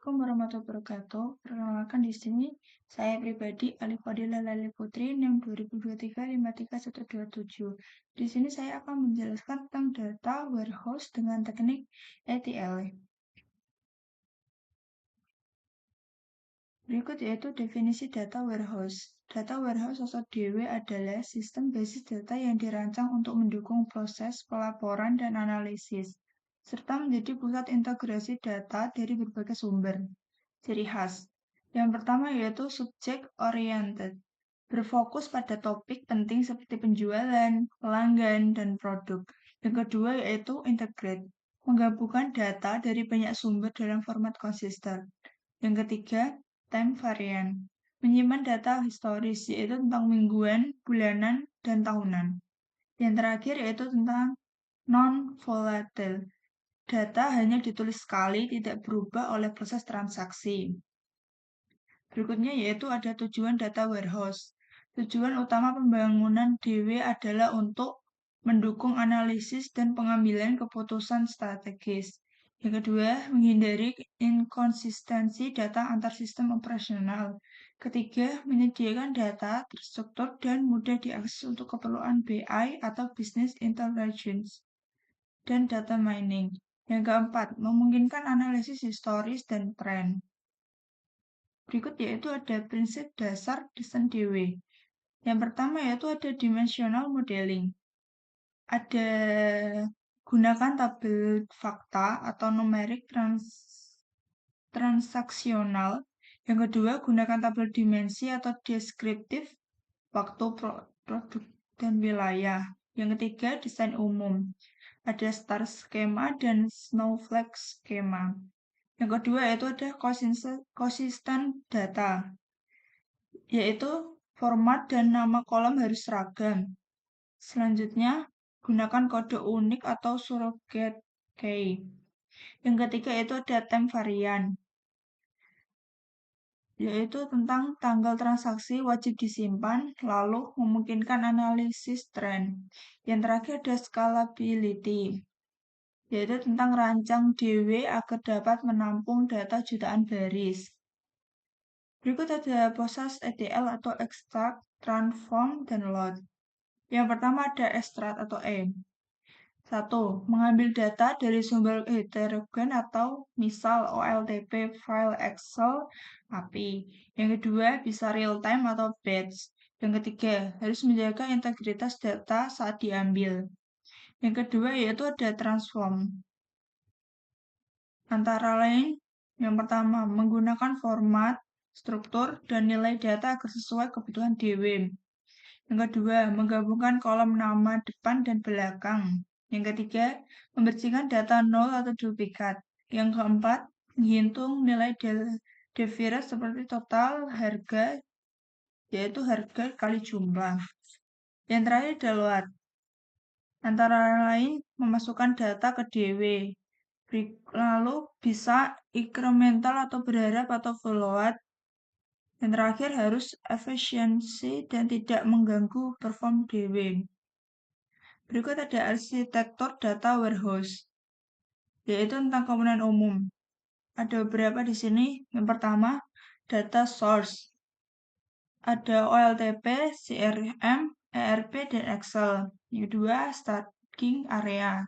Assalamualaikum warahmatullahi wabarakatuh. Perkenalkan di sini saya pribadi Alif Fadila Lali Putri NIM 2023 53127. Di sini saya akan menjelaskan tentang data warehouse dengan teknik ETL. Berikut yaitu definisi data warehouse. Data warehouse atau DW adalah sistem basis data yang dirancang untuk mendukung proses pelaporan dan analisis, serta menjadi pusat integrasi data dari berbagai sumber. Ciri khas. Yang pertama yaitu subject oriented, berfokus pada topik penting seperti penjualan, pelanggan, dan produk. Yang kedua yaitu integrate, menggabungkan data dari banyak sumber dalam format konsisten. Yang ketiga, time variant, menyimpan data historis yaitu tentang mingguan, bulanan, dan tahunan. Yang terakhir yaitu tentang non-volatile, data hanya ditulis sekali, tidak berubah oleh proses transaksi. Berikutnya yaitu ada tujuan data warehouse. Tujuan utama pembangunan DW adalah untuk mendukung analisis dan pengambilan keputusan strategis. Yang kedua, menghindari inkonsistensi data antar sistem operasional. Ketiga, menyediakan data terstruktur dan mudah diakses untuk keperluan BI atau business intelligence dan data mining. Yang keempat, memungkinkan analisis historis dan tren. Berikut yaitu ada prinsip dasar desain DW. Yang pertama yaitu ada dimensional modeling. Ada gunakan tabel fakta atau numerik transaksional. Yang kedua, gunakan tabel dimensi atau deskriptif waktu produk dan wilayah. Yang ketiga, desain umum. Ada star skema dan snowflake skema. Yang kedua yaitu ada konsisten data, yaitu format dan nama kolom harus seragam. Selanjutnya, gunakan kode unik atau surrogate key. Yang ketiga yaitu ada time variant, yaitu tentang tanggal transaksi wajib disimpan, lalu memungkinkan analisis tren. Yang terakhir ada scalability, yaitu tentang rancang DW agar dapat menampung data jutaan baris. Berikut ada proses ETL atau extract, transform, dan load. Yang pertama ada extract atau E. 1. Mengambil data dari sumber heterogen atau misal OLTP, file Excel, API. Yang kedua bisa real time atau batch. Yang ketiga harus menjaga integritas data saat diambil. Yang kedua yaitu ada transform. Antara lain, yang pertama menggunakan format, struktur, dan nilai data agar sesuai kebutuhan DW. Yang kedua, menggabungkan kolom nama depan dan belakang. Yang ketiga, membersihkan data nol atau duplikat. Yang keempat, menghitung nilai deviate seperti total harga, yaitu harga kali jumlah. Yang terakhir, download. Antara lain, memasukkan data ke DW. Lalu bisa incremental atau berharap atau float. Yang terakhir harus efisiensi dan tidak mengganggu perform DW. Berikut ada arsitektur data warehouse, yaitu tentang komponen umum. Ada beberapa di sini. Yang pertama, data source. Ada OLTP, CRM, ERP, dan Excel. Yang kedua, staging area,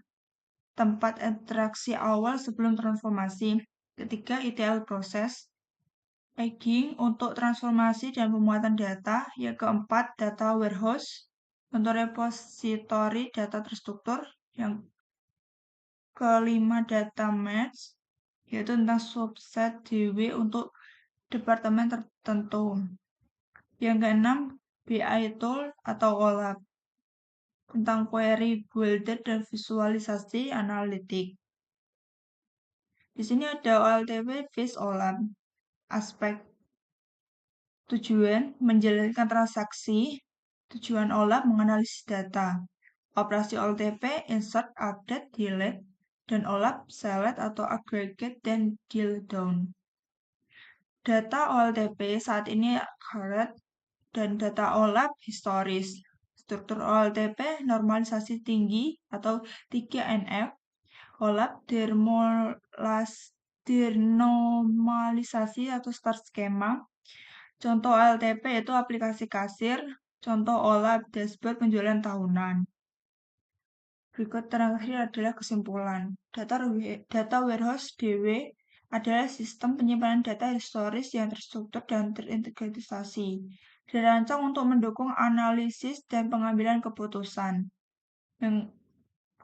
tempat interaksi awal sebelum transformasi. Ketiga, ETL proses. Egging untuk transformasi dan pemuatan data. Yang keempat, data warehouse untuk repositori data terstruktur. Yang kelima, data match, yaitu tentang subset DW untuk departemen tertentu. Yang keenam, BI tool atau OLAP, tentang query builder dan visualisasi analitik. Di sini ada OLTP Vis OLAP. Aspek tujuan menjalankan transaksi, tujuan OLAP menganalisis data. Operasi OLTP insert, update, delete, dan OLAP select atau aggregate dan drill down. Data OLTP saat ini current dan data OLAP historis. Struktur OLTP normalisasi tinggi atau 3NF, OLAP denomalisasi atau start skema. Contoh OLTP itu aplikasi kasir, contoh OLAP dashboard penjualan tahunan. Berikut terakhir adalah kesimpulan. Data warehouse DW adalah sistem penyimpanan data historis yang terstruktur dan terintegrasi, dirancang untuk mendukung analisis dan pengambilan keputusan. Yang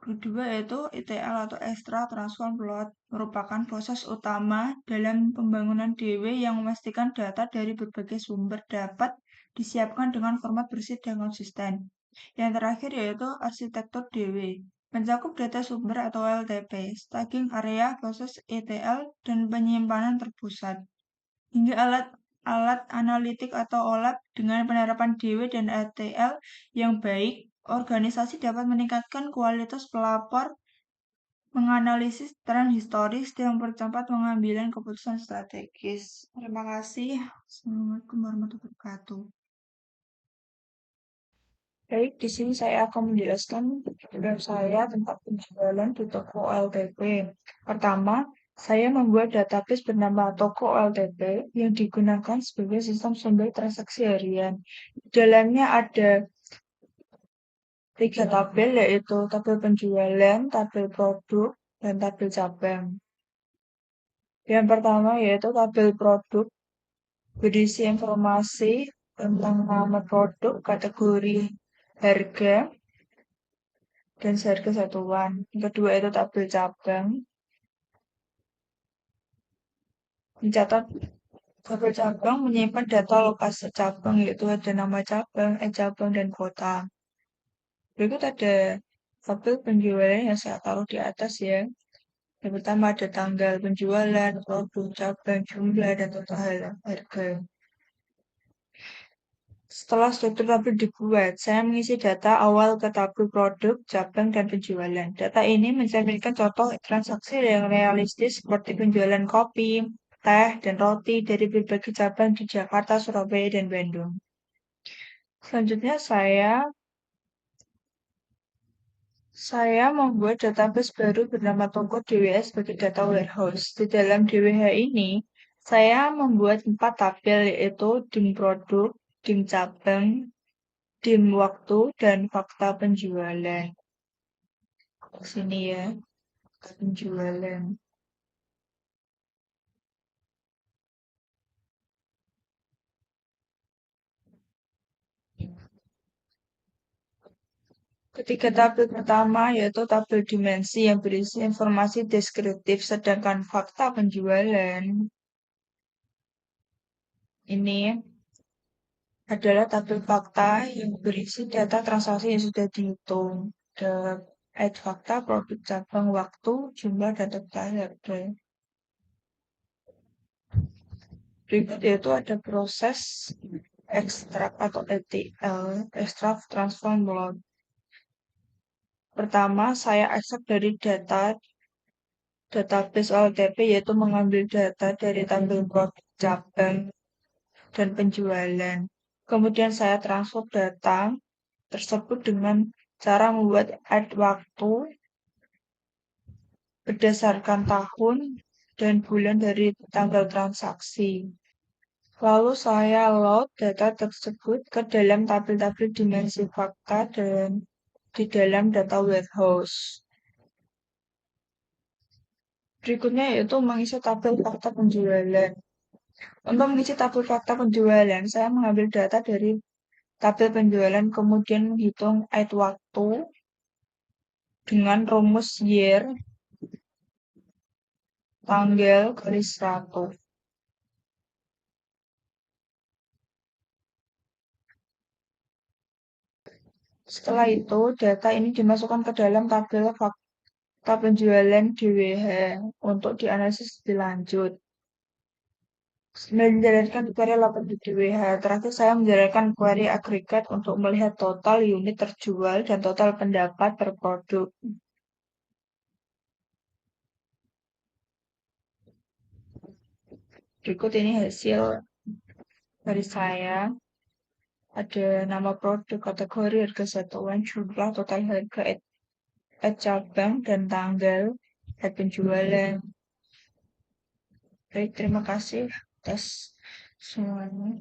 kedua yaitu ETL atau Extra Transform Load merupakan proses utama dalam pembangunan DW yang memastikan data dari berbagai sumber dapat disiapkan dengan format bersih dan konsisten. Yang terakhir yaitu arsitektur DW, mencakup data sumber atau LTP, staging area, proses ETL, dan penyimpanan terpusat, hingga alat analitik atau OLAP. Dengan penerapan DW dan ETL yang baik, organisasi dapat meningkatkan kualitas pelapor, menganalisis tren historis, dan mempercepat pengambilan keputusan strategis. Terima kasih. Assalamualaikum warahmatullahi wabarakatuh. Baik, di sini saya akan menjelaskan program saya tentang penjualan di toko OLTP. Pertama, saya membuat database bernama toko OLTP yang digunakan sebagai sistem sumber transaksi harian. Di dalamnya ada 3 tabel, yaitu tabel penjualan, tabel produk, dan tabel cabang. Yang pertama yaitu tabel produk, berisi informasi tentang nama produk, kategori, harga, dan seharga satuan. Yang kedua itu tabel cabang. Mencatat tabel cabang menyimpan data lokasi cabang, yaitu ada nama cabang, cabang, dan kota. Berikut ada tabel penjualan yang saya taruh di atas ya. Yang pertama ada tanggal penjualan, produk, cabang, jumlah, dan total harga. Setelah struktur tabel dibuat, saya mengisi data awal ke tabel produk, cabang, dan penjualan. Data ini mencerminkan contoh transaksi yang realistis seperti penjualan kopi, teh, dan roti dari berbagai cabang di Jakarta, Surabaya, dan Bandung. Selanjutnya saya membuat database baru bernama Toko DWS sebagai data warehouse. Di dalam DWH ini, saya membuat 4 tabel, yaitu dim produk, dim cabang, dim waktu, dan fakta penjualan. Sini ya, penjualan. Ketiga tabel pertama yaitu tabel dimensi yang berisi informasi deskriptif, sedangkan fakta penjualan ini adalah tabel fakta yang berisi data transaksi yang sudah dihitung. Ada fakta, produk, cabang, waktu, jumlah, dan total harga. Berikut yaitu ada proses ekstrak atau ETL, extract transform load. Pertama, saya ekstrak dari database OLTP, yaitu mengambil data dari tabel produk, cabang, dan penjualan. Kemudian saya transfer data tersebut dengan cara membuat add waktu berdasarkan tahun dan bulan dari tanggal transaksi. Lalu saya load data tersebut ke dalam tabel-tabel dimensi fakta dan di dalam data warehouse. Berikutnya yaitu mengisi tabel fakta penjualan. Untuk mengisi tabel fakta penjualan, saya mengambil data dari tabel penjualan, kemudian menghitung add waktu dengan rumus year, tanggal, garis 100. Setelah itu, data ini dimasukkan ke dalam tabel fakta penjualan DWH untuk dianalisis lebih lanjut. Menjalankan query lapor di DWH. Terakhir saya menjalankan query agregat untuk melihat total unit terjual dan total pendapat per produk. Berikut ini hasil dari saya. Ada nama produk, kategori, harga satuan, jumlah, total harga, cabang, dan tanggal, penjualan. Baik, terima kasih atas semuanya.